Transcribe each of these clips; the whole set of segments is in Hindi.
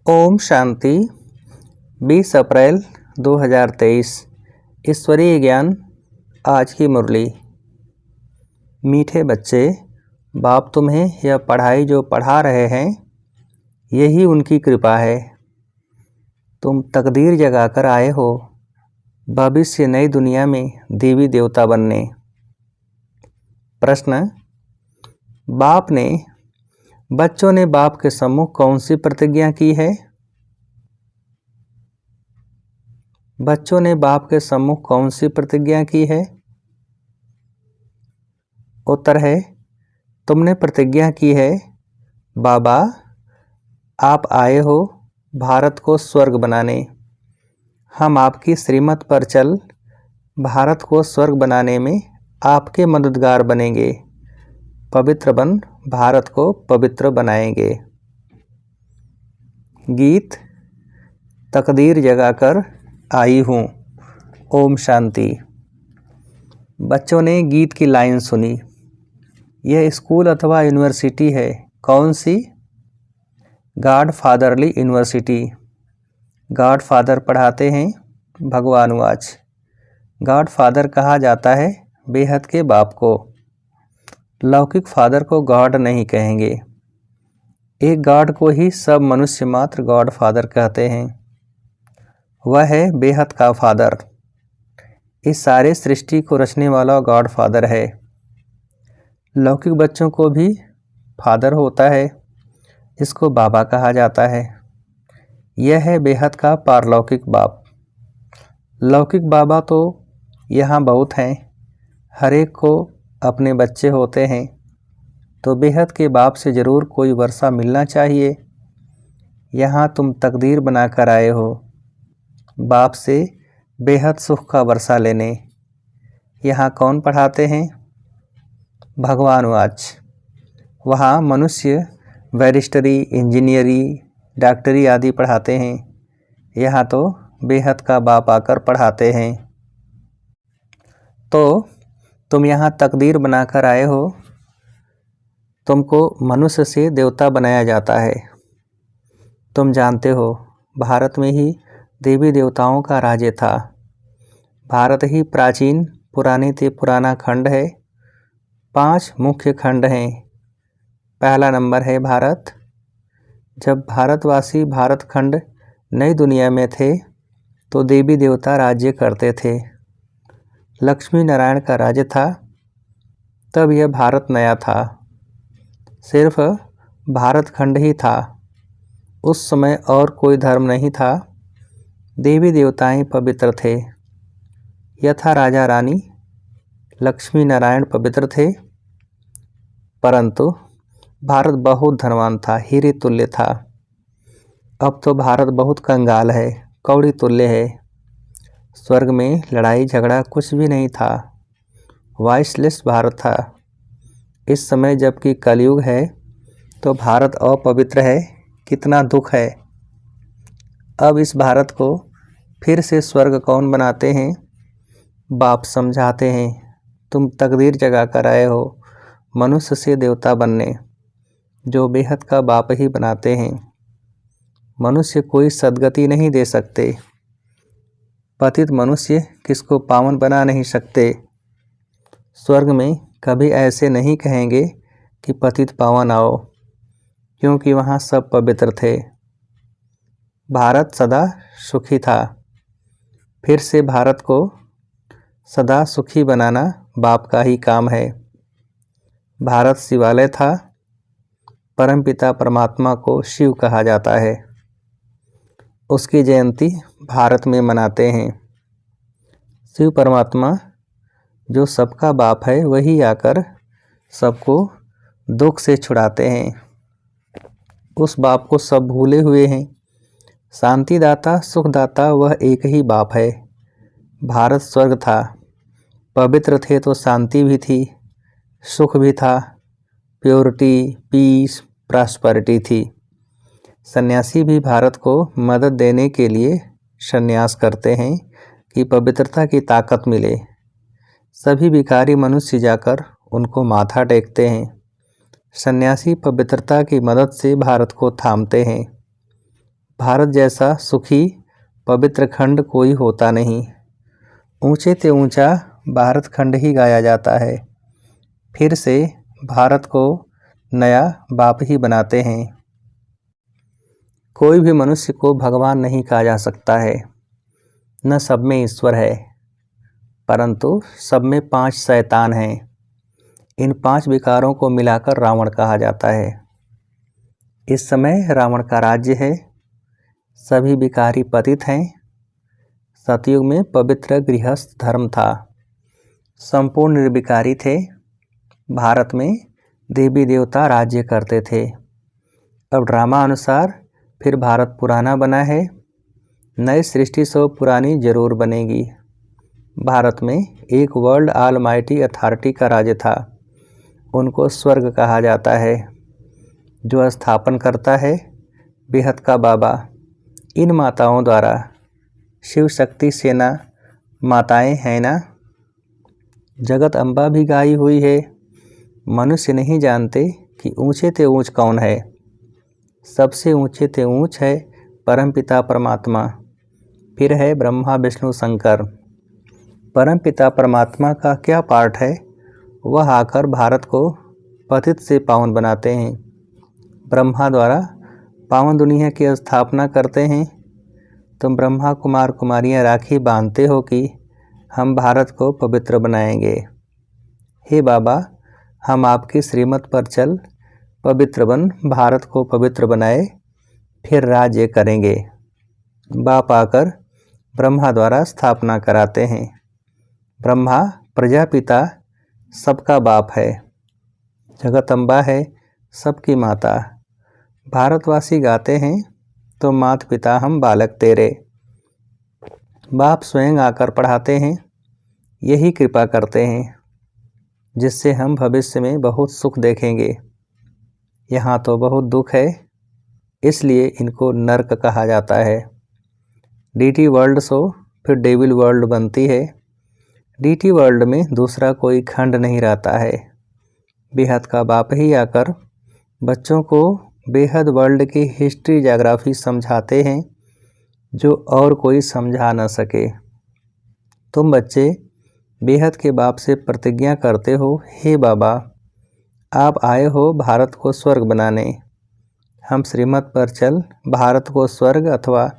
ओम शांति। 20 अप्रैल 2023। ईश्वरीय ज्ञान। आज की मुरली। मीठे बच्चे, बाप तुम्हें यह पढ़ाई जो पढ़ा रहे हैं, यही उनकी कृपा है। तुम तकदीर जगाकर आए हो भविष्य नई दुनिया में देवी देवता बनने। प्रश्न। बच्चों ने बाप के सम्मुख कौन सी प्रतिज्ञा की है? बच्चों ने बाप के सम्मुख कौन सी प्रतिज्ञा की है? उत्तर है, तुमने प्रतिज्ञा की है, बाबा आप आए हो भारत को स्वर्ग बनाने। हम आपकी श्रीमत पर चल भारत को स्वर्ग बनाने में आपके मददगार बनेंगे। पवित्र बन भारत को पवित्र बनाएंगे। गीत। तकदीर जगाकर आई हूँ। ओम शांति। बच्चों ने गीत की लाइन सुनी। यह स्कूल अथवा यूनिवर्सिटी है। कौन सी? God fatherly university. God father पढ़ाते हैं। भगवान वाच। गॉड फादर कहा जाता है बेहद के बाप को। लौकिक फादर को गॉड नहीं कहेंगे। एक गॉड को ही सब मनुष्य मात्र गॉड फादर कहते हैं। वह है बेहद का फादर। इस सारे सृष्टि को रचने वाला गॉड फादर है। लौकिक बच्चों को भी फादर होता है, इसको बाबा कहा जाता है। यह है बेहद का पारलौकिक बाप। लौकिक बाबा तो यहाँ बहुत हैं, हर एक को अपने बच्चे होते हैं, तो बेहद के बाप से ज़रूर कोई वर्षा मिलना चाहिए। यहाँ तुम तकदीर बनाकर आए हो बाप से बेहद सुख का वर्षा लेने। यहाँ कौन पढ़ाते हैं? भगवान वाच। वहाँ मनुष्य बैरिस्टरी, इंजीनियरी, डॉक्टरी आदि पढ़ाते हैं। यहाँ तो बेहद का बाप आकर पढ़ाते हैं। तो तुम यहाँ तकदीर बनाकर आए हो। तुमको मनुष्य से देवता बनाया जाता है। तुम जानते हो भारत में ही देवी देवताओं का राज्य था। भारत ही प्राचीन पुराने से पुराना खंड है। 5 मुख्य खंड हैं। पहला नंबर है भारत। जब भारतवासी भारत खंड नई दुनिया में थे तो देवी देवता राज्य करते थे। लक्ष्मी नारायण का राज्य था। तब यह भारत नया था। सिर्फ भारत खंड ही था। उस समय और कोई धर्म नहीं था। देवी देवताएं पवित्र थे। यथा राजा रानी लक्ष्मी नारायण पवित्र थे। परंतु भारत बहुत धनवान था, हीरे तुल्य था। अब तो भारत बहुत कंगाल है, कौड़ी तुल्य है। स्वर्ग में लड़ाई झगड़ा कुछ भी नहीं था। वाइसलेस भारत था। इस समय जबकि कलयुग है तो भारत अपवित्र है। कितना दुख है। अब इस भारत को फिर से स्वर्ग कौन बनाते हैं? बाप समझाते हैं, तुम तकदीर जगा कर आए हो मनुष्य से देवता बनने, जो बेहद का बाप ही बनाते हैं। मनुष्य कोई सद्गति नहीं दे सकते। पतित मनुष्य किसको पावन बना नहीं सकते। स्वर्ग में कभी ऐसे नहीं कहेंगे कि पतित पावन आओ, क्योंकि वहाँ सब पवित्र थे। भारत सदा सुखी था। फिर से भारत को सदा सुखी बनाना बाप का ही काम है। भारत शिवालय था। परमपिता परमात्मा को शिव कहा जाता है। उसकी जयंती भारत में मनाते हैं। शिव परमात्मा जो सबका बाप है, वही आकर सबको दुख से छुड़ाते हैं। उस बाप को सब भूले हुए हैं। शांतिदाता सुखदाता वह एक ही बाप है। भारत स्वर्ग था। पवित्र थे तो शांति भी थी, सुख भी था, प्योरिटी, पीस, प्रॉस्पेरिटी थी। सन्यासी भी भारत को मदद देने के लिए संन्यास करते हैं कि पवित्रता की ताकत मिले। सभी भिखारी मनुष्य जाकर उनको माथा टेकते हैं। सन्यासी पवित्रता की मदद से भारत को थामते हैं। भारत जैसा सुखी पवित्र खंड कोई होता नहीं। ऊंचे ते ऊंचा भारत खंड ही गाया जाता है। फिर से भारत को नया बाप ही बनाते हैं। कोई भी मनुष्य को भगवान नहीं कहा जा सकता है, न सब में ईश्वर है, परंतु सब में 5 शैतान हैं। इन 5 विकारों को मिलाकर रावण कहा जाता है। इस समय रावण का राज्य है। सभी विकारी पतित हैं। सतयुग में पवित्र गृहस्थ धर्म था। संपूर्ण निर्विकारी थे। भारत में देवी देवता राज्य करते थे। अब ड्रामा अनुसार फिर भारत पुराना बना है। नई सृष्टि सो पुरानी जरूर बनेगी। भारत में एक वर्ल्ड ऑलमाइटी अथॉरिटी का राज्य था। उनको स्वर्ग कहा जाता है। जो स्थापन करता है बेहद का बाबा। इन माताओं द्वारा शिव शक्ति सेना माताएं हैं ना। जगत अम्बा भी गाई हुई है। मनुष्य नहीं जानते कि ऊंचे ते ऊंच कौन है। सबसे ऊंचे ते ऊंच है परमपिता परमात्मा। फिर है ब्रह्मा विष्णु शंकर। परमपिता परमात्मा का क्या पार्ट है? वह आकर भारत को पतित से पावन बनाते हैं। ब्रह्मा द्वारा पावन दुनिया की स्थापना करते हैं। तुम ब्रह्मा कुमार कुमारियां राखी बांधते हो कि हम भारत को पवित्र बनाएंगे। हे बाबा, हम आपकी श्रीमत पर चल पवित्र बन भारत को पवित्र बनाए, फिर राज्य करेंगे। बाप आकर ब्रह्मा द्वारा स्थापना कराते हैं। ब्रह्मा प्रजापिता सबका बाप है। जगदम्बा है सबकी माता। भारतवासी गाते हैं तो मात पिता हम बालक तेरे। बाप स्वयं आकर पढ़ाते हैं। यही कृपा करते हैं जिससे हम भविष्य में बहुत सुख देखेंगे। यहाँ तो बहुत दुख है, इसलिए इनको नर्क कहा जाता है। डीटी वर्ल्ड सो फिर डेविल वर्ल्ड बनती है। डीटी वर्ल्ड में दूसरा कोई खंड नहीं रहता है। बेहद का बाप ही आकर बच्चों को बेहद वर्ल्ड की हिस्ट्री ज्योग्राफी समझाते हैं जो और कोई समझा न सके। तुम बच्चे बेहद के बाप से प्रतिज्ञा करते हो, हे बाबा, आप आए हो भारत को स्वर्ग बनाने। हम श्रीमत पर चल भारत को स्वर्ग अथवा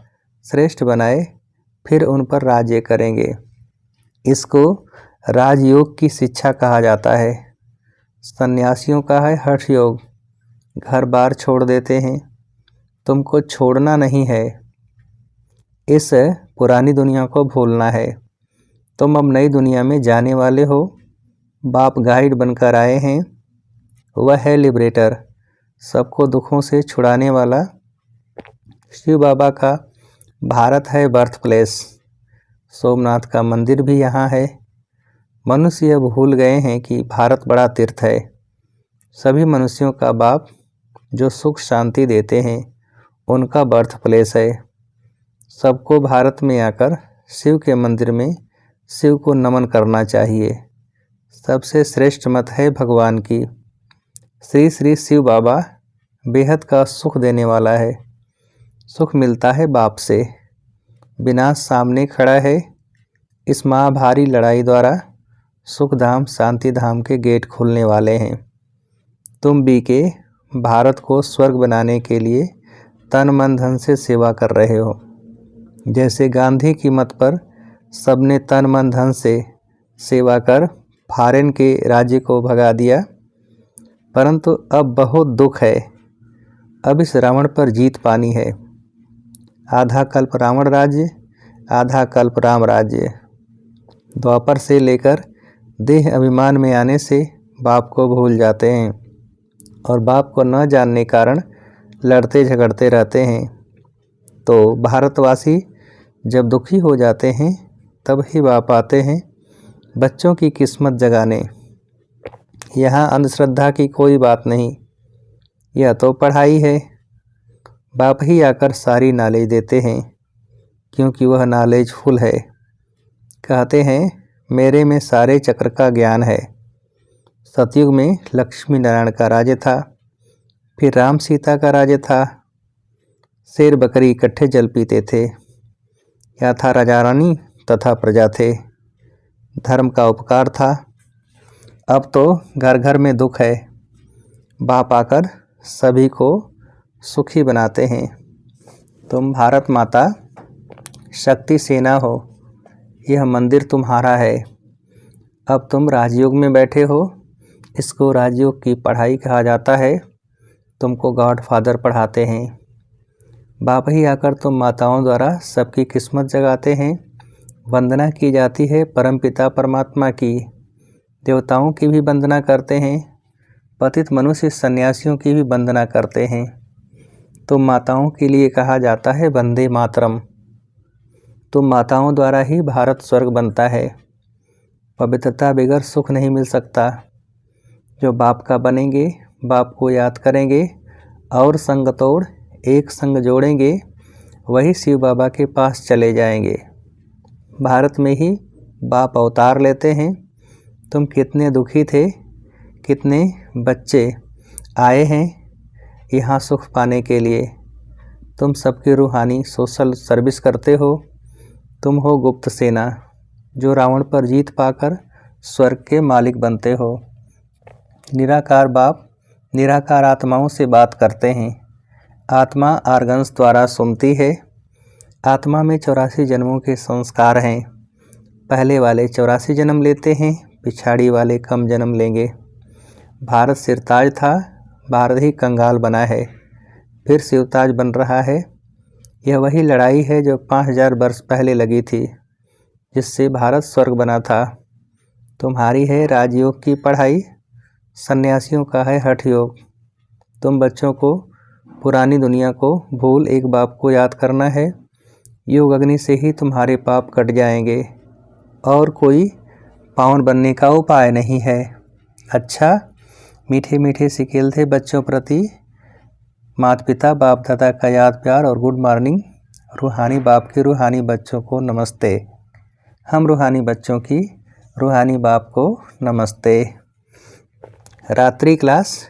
श्रेष्ठ बनाए, फिर उन पर राज्य करेंगे। इसको राजयोग की शिक्षा कहा जाता है। सन्यासियों का है हठ योग। घर बार छोड़ देते हैं। तुमको छोड़ना नहीं है, इस पुरानी दुनिया को भूलना है। तुम अब नई दुनिया में जाने वाले हो। बाप गाइड बनकर आए हैं। वह है लिबरेटर, सबको दुखों से छुड़ाने वाला। शिव बाबा का भारत है बर्थ प्लेस। सोमनाथ का मंदिर भी यहाँ है। मनुष्य यह भूल गए हैं कि भारत बड़ा तीर्थ है। सभी मनुष्यों का बाप जो सुख शांति देते हैं, उनका बर्थ प्लेस है। सबको भारत में आकर शिव के मंदिर में शिव को नमन करना चाहिए। सबसे श्रेष्ठ मत है भगवान की। श्री श्री शिव बाबा बेहद का सुख देने वाला है। सुख मिलता है बाप से। विनाश सामने खड़ा है। इस महाभारी लड़ाई द्वारा सुखधाम शांति धाम के गेट खुलने वाले हैं। तुम भी के भारत को स्वर्ग बनाने के लिए तन मन धन से सेवा कर रहे हो। जैसे गांधी की मत पर सबने तन मन धन से सेवा कर फॉरेन के राज्य को भगा दिया, परंतु अब बहुत दुख है। अब इस रावण पर जीत पानी है। आधा कल्प रावण राज्य, आधा कल्प राम राज्य। द्वापर से लेकर देह अभिमान में आने से बाप को भूल जाते हैं और बाप को न जानने कारण लड़ते झगड़ते रहते हैं। तो भारतवासी जब दुखी हो जाते हैं तब ही बाप आते हैं बच्चों की किस्मत जगाने। यहाँ अंधश्रद्धा की कोई बात नहीं, यह तो पढ़ाई है। बाप ही आकर सारी नॉलेज देते हैं क्योंकि वह नॉलेजफुल है। कहते हैं मेरे में सारे चक्र का ज्ञान है। सतयुग में लक्ष्मी नारायण का राज्य था, फिर राम सीता का राज्य था। शेर बकरी इकट्ठे जल पीते थे। या था राजा रानी तथा प्रजा थे। धर्म का उपकार था। अब तो घर घर में दुख है। बाप आकर सभी को सुखी बनाते हैं। तुम भारत माता शक्ति सेना हो। यह मंदिर तुम्हारा है। अब तुम राजयोग में बैठे हो। इसको राजयोग की पढ़ाई कहा जाता है। तुमको गॉड फादर पढ़ाते हैं। बाप ही आकर तुम माताओं द्वारा सबकी किस्मत जगाते हैं। वंदना की जाती है परमपिता परमात्मा की। देवताओं की भी वंदना करते हैं। पतित मनुष्य सन्यासियों की भी वंदना करते हैं। तुम माताओं के लिए कहा जाता है वंदे मातरम। तुम माताओं द्वारा ही भारत स्वर्ग बनता है। पवित्रता बगैर सुख नहीं मिल सकता। जो बाप का बनेंगे, बाप को याद करेंगे और संग तोड़ एक संग जोड़ेंगे, वही शिव बाबा के पास चले जाएंगे। भारत में ही बाप अवतार लेते हैं। तुम कितने दुखी थे, कितने बच्चे आए हैं यहाँ सुख पाने के लिए। तुम सबकी रूहानी सोशल सर्विस करते हो। तुम हो गुप्त सेना जो रावण पर जीत पाकर स्वर्ग के मालिक बनते हो। निराकार बाप निराकार आत्माओं से बात करते हैं। आत्मा आर्गन्स द्वारा सुनती है। आत्मा में 84 जन्मों के संस्कार हैं। पहले वाले 84 जन्म लेते हैं, पिछाड़ी वाले कम जन्म लेंगे। भारत सिरताज था, भारत ही कंगाल बना है, फिर शिवताज बन रहा है। यह वही लड़ाई है जो 5000 वर्ष पहले लगी थी, जिससे भारत स्वर्ग बना था। तुम्हारी है राजयोग की पढ़ाई, सन्यासियों का है हठ योग। तुम बच्चों को पुरानी दुनिया को भूल एक बाप को याद करना है। योग अग्नि से ही तुम्हारे पाप कट जाएंगे और कोई पावन बनने का उपाय नहीं है। अच्छा, मीठे मीठे सिकेल थे बच्चों प्रति। माता पिता बाप दादा का याद प्यार और गुड मॉर्निंग। रूहानी बाप के रूहानी बच्चों को नमस्ते। हम रूहानी बच्चों की रूहानी बाप को नमस्ते। रात्रि क्लास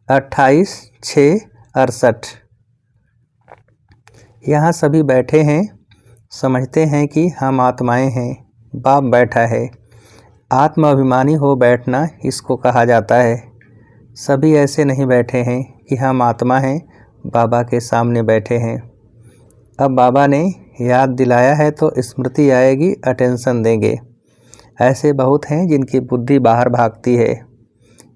28/6/68। यहाँ सभी बैठे हैं, समझते हैं कि हम आत्माएं हैं। बाप बैठा है। आत्म अभिमानी हो बैठना इसको कहा जाता है। सभी ऐसे नहीं बैठे हैं कि हम आत्मा हैं, बाबा के सामने बैठे हैं। अब बाबा ने याद दिलाया है तो स्मृति आएगी, अटेंशन देंगे। ऐसे बहुत हैं जिनकी बुद्धि बाहर भागती है।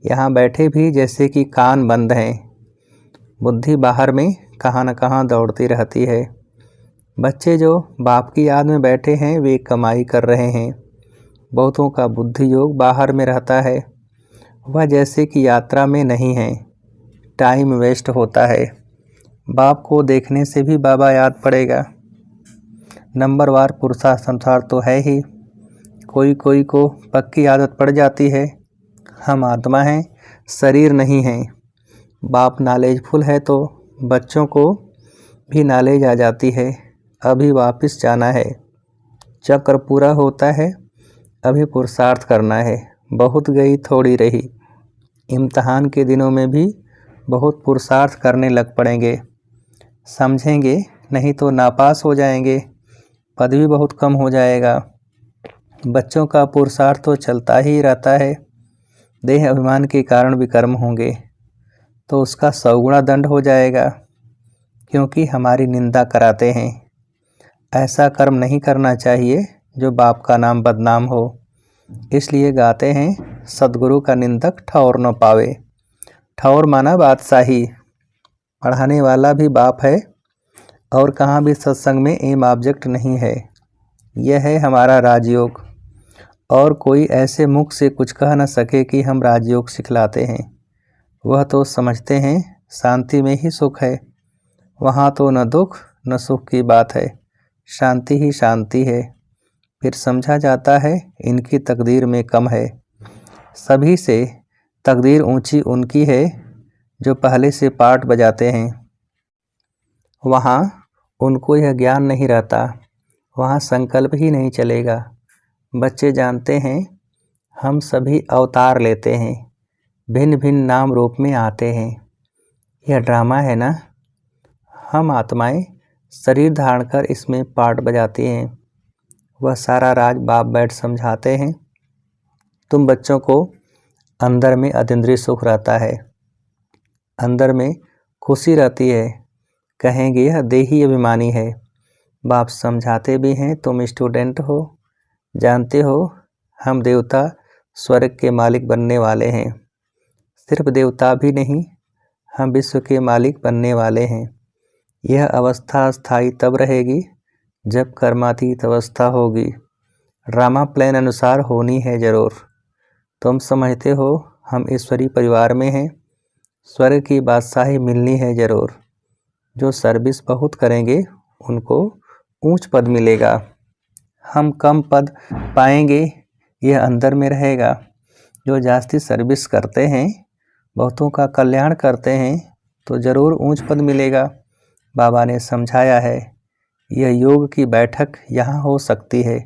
यहाँ बैठे भी जैसे कि कान बंद हैं। बुद्धि बाहर में कहाँ न कहाँ दौड़ती रहती है। बच्चे जो बाप की याद में बैठे हैं वे कमाई कर रहे हैं। बहुतों का बुद्धि योग बाहर में रहता है। वह जैसे कि यात्रा में नहीं है, टाइम वेस्ट होता है। बाप को देखने से भी बाबा याद पड़ेगा। नंबरवार पुरुषार्थानुसार तो है ही। कोई कोई को पक्की आदत पड़ जाती है। हम आत्मा हैं, शरीर नहीं हैं। बाप नॉलेजफुल है तो बच्चों को भी नॉलेज आ जाती है। अभी वापस जाना है। चक्र पूरा होता है, अभी पुरुषार्थ करना है। बहुत गई थोड़ी रही। इम्तहान के दिनों में भी बहुत पुरुषार्थ करने लग पड़ेंगे। समझेंगे नहीं तो नापास हो जाएंगे, पद भी बहुत कम हो जाएगा। बच्चों का पुरुषार्थ तो चलता ही रहता है। देह अभिमान के कारण विकर्म होंगे तो उसका 100 गुना दंड हो जाएगा, क्योंकि हमारी निंदा कराते हैं। ऐसा कर्म नहीं करना चाहिए जो बाप का नाम बदनाम हो। इसलिए गाते हैं, सदगुरु का निंदक ठौर न पावे। ठौर माना बादशाही। पढ़ाने वाला भी बाप है और कहाँ भी सत्संग में एम ऑब्जेक्ट नहीं है। यह है हमारा राजयोग। और कोई ऐसे मुख से कुछ कह न सके कि हम राजयोग सिखलाते हैं। वह तो समझते हैं शांति में ही सुख है। वहाँ तो न दुख न सुख की बात है, शांति ही शांति है। फिर समझा जाता है इनकी तकदीर में कम है। सभी से तकदीर ऊंची उनकी है जो पहले से पाठ बजाते हैं। वहाँ उनको यह ज्ञान नहीं रहता, वहाँ संकल्प ही नहीं चलेगा। बच्चे जानते हैं हम सभी अवतार लेते हैं, भिन्न भिन्न नाम रूप में आते हैं। यह ड्रामा है ना। हम आत्माएं शरीर धारण कर इसमें पार्ट बजाती हैं। वह सारा राज बाप बैठ समझाते हैं। तुम बच्चों को अंदर में अतीन्द्रिय सुख रहता है, अंदर में खुशी रहती है। कहेंगे यह देही अभिमानी है। बाप समझाते भी हैं, तुम स्टूडेंट हो, जानते हो हम देवता स्वर्ग के मालिक बनने वाले हैं। सिर्फ देवता भी नहीं, हम विश्व के मालिक बनने वाले हैं। यह अवस्था स्थायी तब रहेगी जब कर्मातीत अवस्था होगी। ड्रामा प्लान अनुसार होनी है जरूर। तुम समझते हो हम ईश्वरीय परिवार में हैं, स्वर्ग की बादशाही मिलनी है जरूर। जो सर्विस बहुत करेंगे उनको ऊंच पद मिलेगा, हम कम पद पाएंगे, यह अंदर में रहेगा। जो जास्ती सर्विस करते हैं, बहुतों का कल्याण करते हैं, तो ज़रूर ऊंच पद मिलेगा। बाबा ने समझाया है, यह योग की बैठक यहाँ हो सकती है,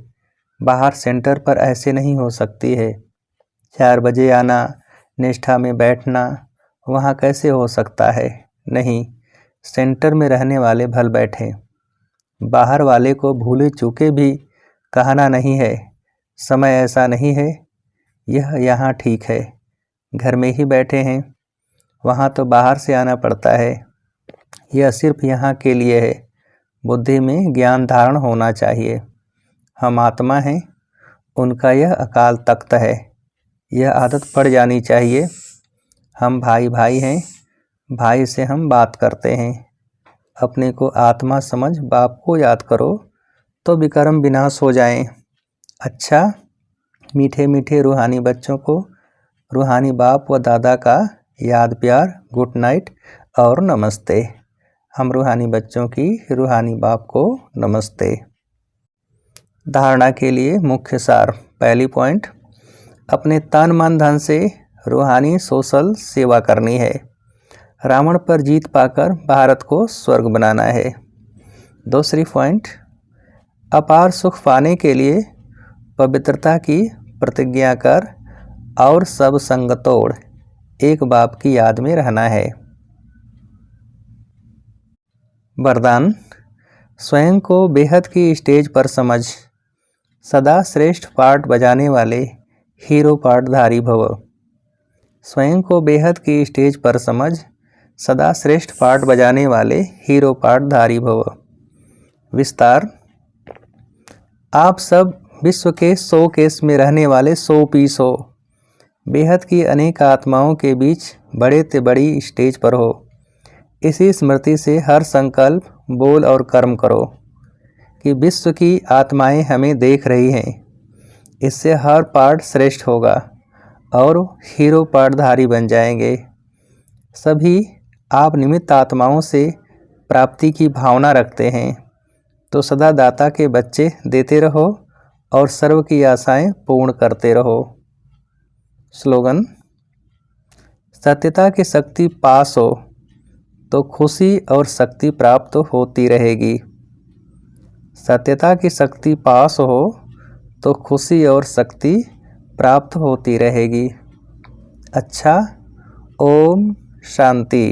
बाहर सेंटर पर ऐसे नहीं हो सकती है। 4 बजे आना, निष्ठा में बैठना, वहाँ कैसे हो सकता है? नहीं, सेंटर में रहने वाले भल बैठे। बाहर वाले को भूले चूके भी कहना नहीं है, समय ऐसा नहीं है, यह यहाँ ठीक है। घर में ही बैठे हैं, वहाँ तो बाहर से आना पड़ता है। यह सिर्फ यहाँ के लिए है। बुद्धि में ज्ञान धारण होना चाहिए। हम आत्मा हैं, उनका यह अकाल तख्त है। यह आदत पड़ जानी चाहिए। हम भाई भाई हैं, भाई से हम बात करते हैं। अपने को आत्मा समझ बाप को याद करो तो विकर्म विनाश हो जाएं। अच्छा, मीठे मीठे रूहानी बच्चों को रूहानी बाप व दादा का याद प्यार, गुड नाइट और नमस्ते। हम रूहानी बच्चों की रूहानी बाप को नमस्ते। धारणा के लिए मुख्य सार। पहली पॉइंट, अपने तन मन धन से रूहानी सोशल सेवा करनी है। रावण पर जीत पाकर भारत को स्वर्ग बनाना है। दूसरी पॉइंट, अपार सुख पाने के लिए पवित्रता की प्रतिज्ञा कर और सब संग तोड़ एक बाप की याद में रहना है। वरदान, स्वयं को बेहद की स्टेज पर समझ, सदा श्रेष्ठ पार्ट बजाने वाले हीरो पार्टधारी भव। स्वयं को बेहद की स्टेज पर समझ, सदा श्रेष्ठ पार्ट बजाने वाले हीरो पार्टधारी भव। विस्तार, आप सब विश्व के 100 केस में रहने वाले 100 पीस हो। बेहद की अनेक आत्माओं के बीच बड़े ते बड़ी स्टेज पर हो। इसी स्मृति से हर संकल्प, बोल और कर्म करो कि विश्व की आत्माएं हमें देख रही हैं। इससे हर पार्ट श्रेष्ठ होगा और हीरो पार्टधारी बन जाएंगे। सभी आप निमित्त आत्माओं से प्राप्ति की भावना रखते हैं, तो सदा दाता के बच्चे देते रहो और सर्व की आशाएं पूर्ण करते रहो। स्लोगन, सत्यता की शक्ति पास हो तो खुशी और शक्ति प्राप्त होती रहेगी। सत्यता की शक्ति पास हो तो खुशी और शक्ति प्राप्त होती रहेगी। अच्छा, ओम शांति।